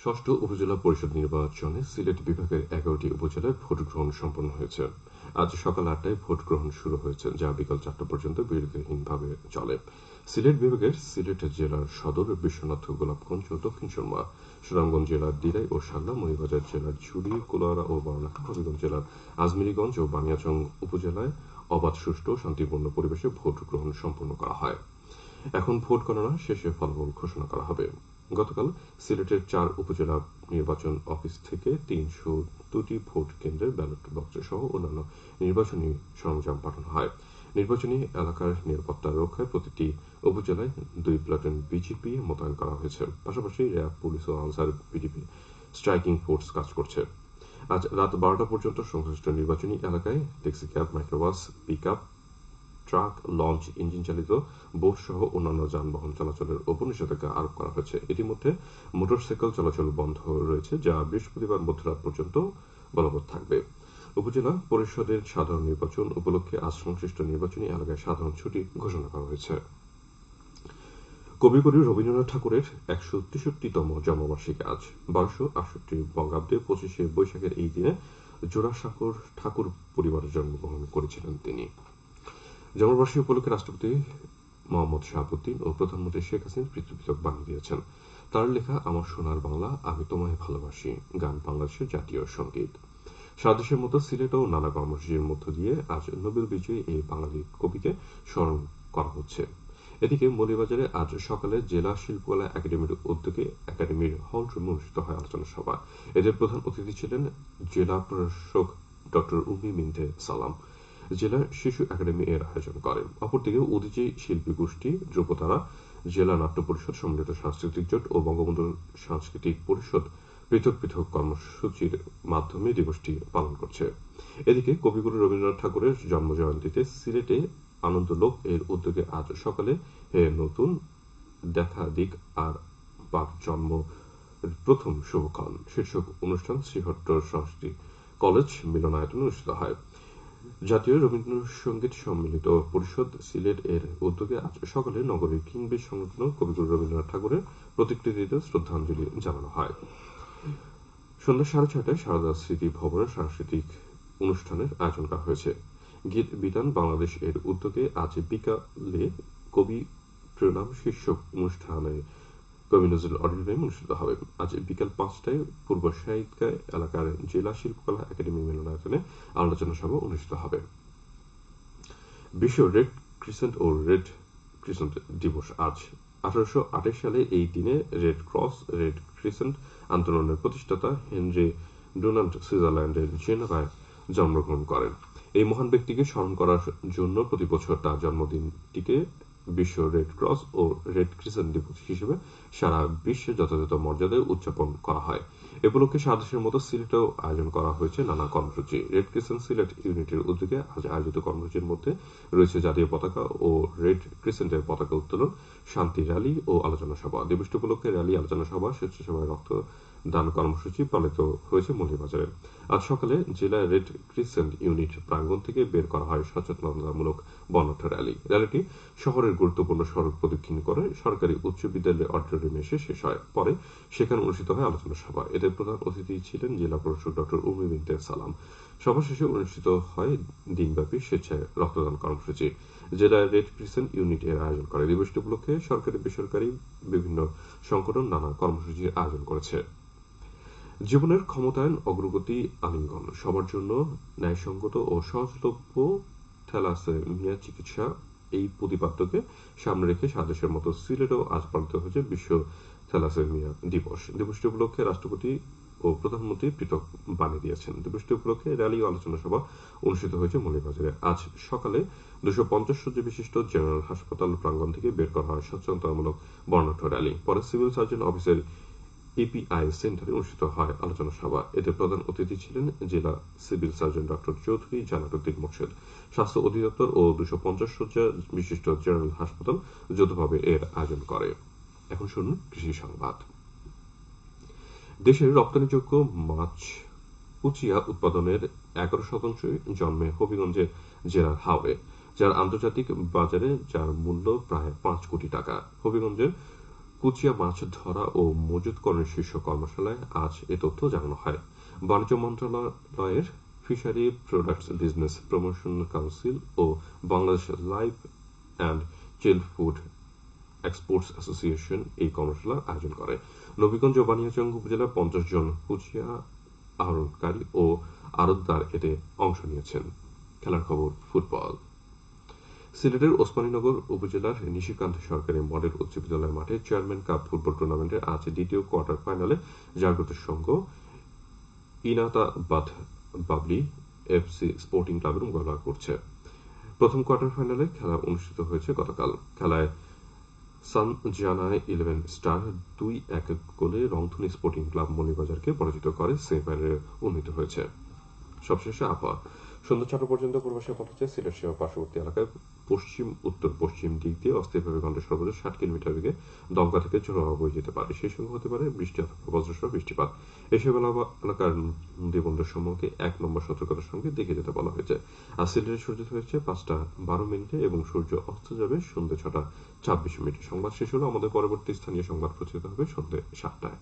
ষষ্ঠ উপজেলা পরিষদ নির্বাচনে সিলেট বিভাগের ১১টি উপজেলায় ভোট গ্রহণ সম্পন্ন হয়েছে। আজ সকাল ৮টায় ভোট গ্রহণ শুরু হয়েছে, যা বিকাল ৪টা পর্যন্ত বিরতিহীনভাবে চলে। সিলেট বিভাগের সিলেট জেলার সদর, বিশ্বনাথ, গোলাপগঞ্জ ও দক্ষিণ সুরমা, সুনামগঞ্জ জেলার দিরাই ও শাল্লা, মৌলভীবাজার জেলার ঝুড়ি, কুলাউড়া ও বরনাখা, হবিগঞ্জ জেলার আজমিরীগঞ্জ ও বানিয়াচং উপজেলায় অবাধ, সুষ্ঠু ও শান্তিপূর্ণ পরিবেশে ভোট গ্রহণ সম্পন্ন করা হয়। এখন ভোট গণনা শেষে ফলাফল ঘোষণা করা হবে। গতকাল সিলেটের ৪ উপজেলা নির্বাচন অফিস থেকে ৩০২টি ভোট কেন্দ্রে ব্যালট বক্স সহ অন্যান্য নির্বাচনী সরঞ্জাম পাঠানো হয়। নির্বাচনী এলাকার নিরাপত্তা রক্ষায় প্রতিটি উপজেলায় ২ প্লাটুন বিজিপি মোতায়েন করা হয়েছে। পাশাপাশি র্যাব, পুলিশ ও আনসার বিডিপি স্ট্রাইকিং ফোর্স কাজ করছে। আজ রাত ১২টা পর্যন্ত সংশ্লিষ্ট নির্বাচনী এলাকায় taxi cab, microbus, pickup, truck, launch, engine চালিত বোট সহ অন্যান্য যানবাহন চলাচলের উপর নিষেধাজ্ঞা আরোপ করা হয়েছে। ইতিমধ্যে মোটরসাইকেল চলাচল বন্ধ রয়েছে, যা বৃহস্পতিবার মধ্যরাত পর্যন্ত বলবৎ থাকবে। উপজেলা পরিষদের সাধারণ নির্বাচন উপলক্ষে আজ সংশ্লিষ্ট নির্বাচনী এলাকায় সাধারণ ছুটি ঘোষণা করা হয়েছে। কবিগুরু রবীন্দ্রনাথ ঠাকুরের ১৬৩তম জন্মবার্ষিকী আজ। ১২৬৮ বঙ্গাব্দে ২৫শে বৈশাখের এই দিনে জোড়াসাঁকোর ঠাকুর পরিবারে জন্মগ্রহণ করেছিলেন তিনি। জন্মবার্ষিকী উপলক্ষে রাষ্ট্রপতি মোহাম্মদ শাহাবুদ্দিন ও প্রধানমন্ত্রী শেখ হাসিনা পৃথক বাণী দিয়েছেন। তার লেখা আমার সোনার বাংলা, আমি তোমায় ভালোবাসি গান বাংলাদেশের জাতীয় সঙ্গীত। সারা দেশের মতো সিলেটেও নানা কর্মসূচির মধ্য দিয়ে আজ নোবেল বিজয়ী এই বাঙালি কবিকে স্মরণ করা হচ্ছে। এদিকে মৌলভীবাজারে আজ সকালে জেলা শিল্পকলা একাডেমির উদ্যোগে একাডেমির হল রুমে অনুষ্ঠিত হয় আলোচনা সভা। এদের প্রধান অতিথি ছিলেন জেলা প্রশাসক ড. উম্মি মিন্টে সালাম। জেলা শিশু একাডেমি এর আয়োজন করেন। অপরদিকে উদীচী শিল্পী গোষ্ঠী ধ্রুপতারা, জেলা নাট্য পরিষদ, সম্মিলিত সাংস্কৃতিক জোট ও বঙ্গবন্ধু সাংস্কৃতিক পরিষদ পৃথক পৃথক কর্মসূচির মাধ্যমে দিবসটি পালন করছে। এদিকে কবিগুরু রবীন্দ্রনাথ ঠাকুরের জন্মজয়ন্তীতে সিলেটে আনন্দলোক এর উদ্যোগে আজ সকালে হে নতুন দেখা দিক আর বাপ জন্ম প্রথম শুভক্ষণ শীর্ষক অনুষ্ঠান শ্রীহট্ট সংস্কৃতি কলেজ মিলনায়তনে অনুষ্ঠিত হয়। জাতীয় রবীন্দ্রসঙ্গীত সম্মিলিত পরিষদ সিলেট এর উদ্যোগে আজ সকালে নগরীর কিংবেজ সংলগ্ন কবিগুরু রবীন্দ্রনাথ ঠাকুরের প্রতিকৃতিতে শ্রদ্ধাঞ্জলি জানানো হয়। সন্ধ্যা ৬:৩০টায় সারদা স্মৃতি ভবনে সাংস্কৃতিক অনুষ্ঠানের আয়োজন করা হয়েছে। গীত বিতান বাংলাদেশ এর উদ্যোগে আজ বিকালে কবি প্রণাম শীর্ষক অনুষ্ঠানে কবি নজরুল অডিটোরিয়ামে অনুষ্ঠিত হবে। আজ বিকাল ৫টায় পূর্ব সাহিত্যা এলাকার জেলা শিল্পকলা একাডেমি মিলনায়তনে আলোচনা সভা অনুষ্ঠিত হবে। বিশ্ব রেড ক্রিসেন্ট ও রেড ক্রিসেন্ট দিবস আজ। ১৮২৮ সালে এই দিনে রেড ক্রস, রেড ক্রিসেন্ট আন্দোলনের প্রতিষ্ঠাতা হেনরি ডুনান্ট সুইজারল্যান্ডের জেনেভায় জন্মগ্রহণ করেন। এই মহান ব্যক্তিকে স্মরণ করার জন্য প্রতি বছর তার জন্মদিনটিকে বিশ্ব রেড ক্রস ও রেড ক্রিসেন্ট দিবস হিসেবে সারা বিশ্বে যথাযথ মর্যাদায় উদযাপন করা হয়। এ উপলক্ষে সারা দেশের মতো সিলেটেও আয়োজন করা হয়েছে নানা কর্মসূচি। রেড ক্রিসেন্ট সিলেট ইউনিটের উদ্যোগে আজ আয়োজিত কর্মসূচির মধ্যে রয়েছে জাতীয় পতাকা ও রেড ক্রিসেন্টের পতাকা উত্তোলন, শান্তি র্যালি ও আলোচনা সভা। দিবসটি উপলক্ষে র্যালি, আলোচনা সভা, স্বেচ্ছাসেবী রক্তদান কর্মসূচি পালিত হয়েছে মৌলভীবাজারে। আজ সকালে জেলা রেড ক্রিসেন্ট ইউনিট প্রাঙ্গণ থেকে বের করা হয় সচেতনতামূলক বর্ণাঢ্য র্যালি। র্যালিটি শহরের গুরুত্বপূর্ণ সড়ক প্রদক্ষিণ করে সরকারি উচ্চ বিদ্যালয়ের অডিটোরিয়ামে এসে শেষ হয়। পরে সেখানে অনুষ্ঠিত হয় আলোচনা সভা। এতে প্রধান অতিথি ছিলেন জেলা প্রশাসক ড. উম্মি মিন্টে সালাম। সভা শেষে অনুষ্ঠিত হয় দিনব্যাপী স্বেচ্ছায় রক্তদান কর্মসূচি। জেলা রেড ক্রিসেন্ট ইউনিট এর আয়োজন করে। দিবসটি উপলক্ষে সরকারি বেসরকারি বিভিন্ন সংগঠন নানা কর্মসূচির আয়োজন করেছে। জীবনের ক্ষমতায়ন, অগ্রগতি, আলিঙ্গন, সবার জন্য ন্যায়সঙ্গত ও সহজলভ্য থ্যালাসেমিয়া চিকিৎসা, এই প্রতিপাদ্যকে সামনে রেখে সারা দেশের মতো সিলেটেও আজ পালিত হয়েছে বিশ্ব থ্যালাসেমিয়া দিবস। দিবসটি উপলক্ষে রাষ্ট্রপতি ও প্রধানমন্ত্রী পৃথক বাণী দিয়েছেন। দিবসটি উপলক্ষে র্যালি ও আলোচনা সভা অনুষ্ঠিত হয়েছে মৌলভীবাজারে। আজ সকালে ২৫০ শয্যা বিশিষ্ট জেনারেল হাসপাতাল প্রাঙ্গণ থেকে বের করা হয় সচেতনতামূলক বর্ণাঢ্য র্যালি। পরে সিভিল সার্জন অফিসের ইপিআই সেন্টারে অনুষ্ঠিত হয় আলোচনা সভা। এতে প্রধান অতিথি ছিলেন জেলা সিভিল সার্জন ড. চৌধুরী জানাতুদ্দিন মোর্শেদ। স্বাস্থ্য অধিদপ্তর ও ২৫০ শয্যা বিশিষ্ট জেনারেল হাসপাতাল যৌথভাবে এর আয়োজন করে। এখন শুনুন কৃষি সংবাদ। দেশের রপ্তানিযোগ্য মাছ কুচিয়া উৎপাদনের ১১% জন্মে হবিগঞ্জের জেলার হাওরে, যার আন্তর্জাতিক বাজারে যার মূল্য প্রায় ৫ কোটি টাকা। হবিগঞ্জের কুচিয়া মাছ ধরা ও মজুতকরণের শীর্ষ কর্মশালায় আজ এ তথ্য জানানো হয়। বাণিজ্য মন্ত্রণালয়ের fishery products business promotion council ও Bangladesh live and chill food exports association এই কর্মশালার আয়োজন করে। নবীগঞ্জ ও বানিয়াচং উপজেলার 50 জন কুচিয়া আহরণকারী ও আড়তদার এতে অংশ নিয়েছেন। খেলার খবর ফুটবল। সিলেটের ওসমানীনগর উপজেলার নিশিকান্ত সরকারি মডেল উচ্চ বিদ্যালয় মাঠে চেয়ারম্যান কাপ ফুটবল টুর্নামেন্টের আজ দ্বিতীয় কোয়ার্টার ফাইনালে জাগ্রত সংঘ ইনাতাবাদ বাবলি এফসি স্পোর্টিং ক্লাবের মোকাবেলা করছে। প্রথম কোয়ার্টার ফাইনালে খেলা অনুষ্ঠিত হয়েছে গতকাল। খেলায় সানজানা 11 স্টার 2-1 গোলে রংধনী স্পোর্টিং ক্লাব মৌলভীবাজারকে পরাজিত করে সেমিফাইনালে উন্নীত হয়েছে। সবশেষে আবহাওয়া। সন্ধ্যা 6টা পর্যন্ত পূর্বাশে পৌঁছেছে সিলেট সহ পার্শ্ববর্তী এলাকায় পশ্চিম উত্তর পশ্চিম দিক দিয়ে অস্থায়ীভাবে ঘন্টায় সর্বোচ্চ 60 কিলোমিটার বেগে দমকা থেকে ঝোড়ো হাওয়া বয়ে যেতে পারে। সেই সঙ্গে হতে পারে বৃষ্টি অথবা বজ্রসহ বৃষ্টিপাত। এসব এলাকার নদী বন্দর সমূহকে 1 নম্বর সতর্কতার সঙ্গে দেখে যেতে বলা হয়েছে। আর সিলেটের সূর্য হয়েছে 5:12 এবং সূর্য অস্ত যাবে সন্ধ্যে 6:26। সংবাদ শেষ হলো। আমাদের পরবর্তী স্থানীয় সংবাদ প্রচারিত হবে সন্ধ্যে 7টায়।